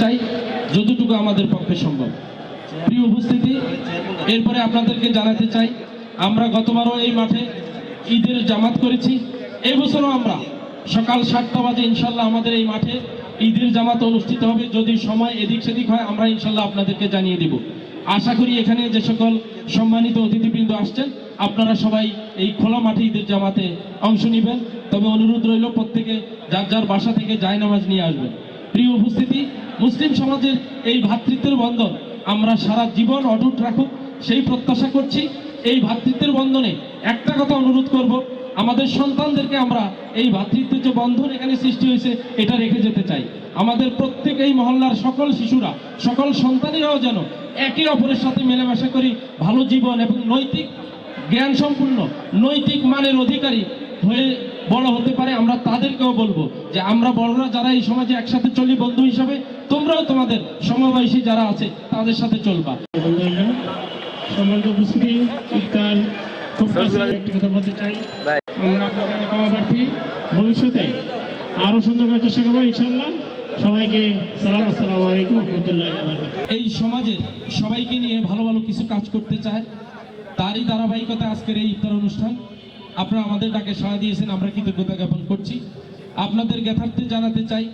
চাই যতটুকু আমাদের পক্ষে সম্ভব। প্রিয় উপস্থিতি, এরপরে আপনাদেরকে জানাতে চাই আমরা গতবারও এই মাঠে ঈদের জামাত করেছি। এই বছরও আমরা সকাল 7টা বাজে ইনশাল্লাহ আমাদের এই মাঠে ঈদের জামাত অনুষ্ঠিত হবে। যদি সময় এদিক সেদিক হয় আমরা ইনশাল্লাহ আপনাদেরকে জানিয়ে দেব। আশা করি এখানে যে সকল সম্মানিত অতিথিবৃন্দ আসছেন আপনারা সবাই এই খোলা মাঠে ঈদের জামাতে অংশ নেবেন। তবে অনুরোধ রইল প্রত্যেকে যার যার বাসা থেকে জায়নামাজ নিয়ে আসবেন। প্রিয় উপস্থিতি, মুসলিম সমাজের এই ভ্রাতৃত্বের বন্ধন আমরা সারা জীবন অটুট রাখুক সেই প্রত্যাশা করছি। এই ভ্রাতৃত্বের বন্ধনে একটা কথা অনুরোধ করব, আমাদের সন্তানদেরকে আমরা এই ভ্রাতৃত্বের যে বন্ধন এখানে সৃষ্টি হয়েছে এটা রেখে যেতে চাই। আমাদের প্রত্যেক এই মহল্লার সকল শিশুরা, সকল সন্তানেরাও যেন একে অপরের সাথে মেলামেশা করি ভালো জীবন এবং নৈতিক জ্ঞান সম্পূর্ণ নৈতিক মানের অধিকারী হয়ে বড় হতে পারে। আমরা তাদেরকেও বলবো যে আমরা বড়রা যারা এই সমাজে একসাথে চলি বন্ধু হিসাবে, তোমরাও তোমাদের সমবয়সী যারা আছে তাদের সাথে চলবা। ভবিষ্যতে আরো সুন্দর করে চেষ্টা করবো ইনশাআল্লাহ। সবাইকে সালাম, আসসালামু আলাইকুম ওয়া রাহমাতুল্লাহি ওয়া বারাকাতুহু। এই সমাজে সবাইকে নিয়ে ভালো ভালো কিছু কাজ করতে চায়, তারই ধারাবাহিকতা আজকের এই ইফতার অনুষ্ঠান। আপনারা আমাদের ডাকে সাড়া দিয়েছেন, আমরা কৃতজ্ঞতা জ্ঞাপন করছি। আপনাদের জ্ঞাতার্থে জানাতে চাই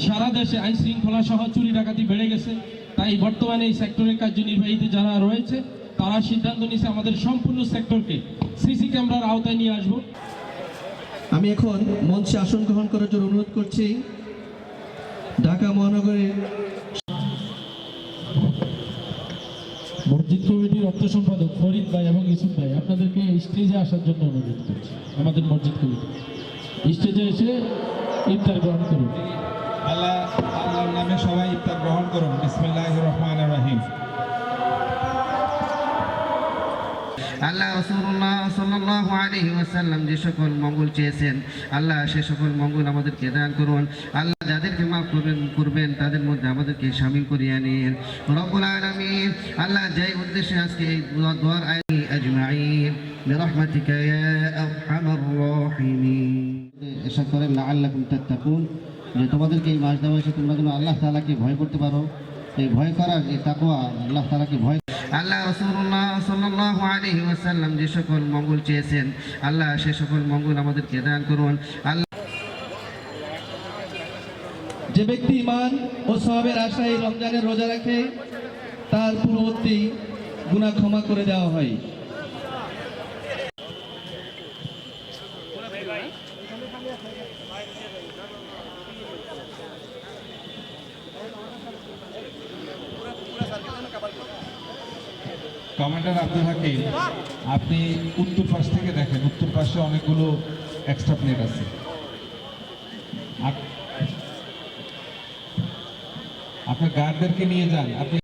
সারা দেশে আইন শৃঙ্খলা সহ চুরি ডাকাতি বেড়ে গেছে। তাই বর্তমানে এই সেক্টরের কার্যনির্বাহীতে যারা রয়েছে তারা সিদ্ধান্ত নিয়েছে আমাদের সম্পূর্ণ সেক্টরকে সিসি ক্যামেরার আওতায় নিয়ে আসবো। আমি এখন মঞ্চে আসন গ্রহণ করার জন্য অনুরোধ করছি ঢাকা মহানগরের মসজিদ কমিটির অর্থ সম্পাদক ফরিদ ভাই এবং ইউসুফ ভাই আপনাদেরকে স্টেজে আসার জন্য অনুরোধ করছি। আমাদের মসজিদ কমিটি স্টেজে এসে ইফতার গ্রহণ করুন। আল্লাহর নামে সবাই ইফতার গ্রহণ করুন। বিসমিল্লাহির রহমানির রহিম। আল্লাহ রাসূলুল্লাহ সাল্লাল্লাহু আলাইহি ওয়াসাল্লাম যে সকল মঙ্গল চেয়েছেন আল্লাহ সে সকল মঙ্গল আমাদেরকে দান করুন। আল্লাহ যাদেরকে মাফ করবেন তাদের মধ্যে আমাদেরকে শামিল করিয়ে নিন রব্বুল আলামিন। আল্লাহ যেই উদ্দেশ্যে আজকে এই দোয়ার আয়াত আজমাইন বিরহমাতিকা ইয়া আরহামার রাহিমিন ইরশাদ করেন লাআল্লাকুম তাত্তাকুন, যে তোমাদেরকে এই মাস দেওয়া হয়েছে তোমরা যেন আল্লাহ তাআলাকে ভয় করতে পারো। এই ভয় করার এই তাকওয়া আল্লাহ তাআলাকে ভয়। আল্লাহ রাসূলুল্লাহ সাল্লাল্লাহু আলাইহি ওয়াসাল্লাম যে সকল মঙ্গল চেয়েছেন আল্লাহ সে সকল মঙ্গল আমাদেরকে দান করুন। আল্লাহ যে ব্যক্তি ঈমান ও সওয়াবের আশায় রমজানের রোজা রাখে তার পূর্ববর্তী গুনাহ ক্ষমা করে দেওয়া হয়। কমান্ডার আব্দুল হাকিম, আপনি উত্তর পাশ থেকে দেখেন, উত্তর পাশে অনেকগুলো এক্সট্রা প্লেট আছে। আপনার গার্ডদেরকে নিয়ে যান। আপনি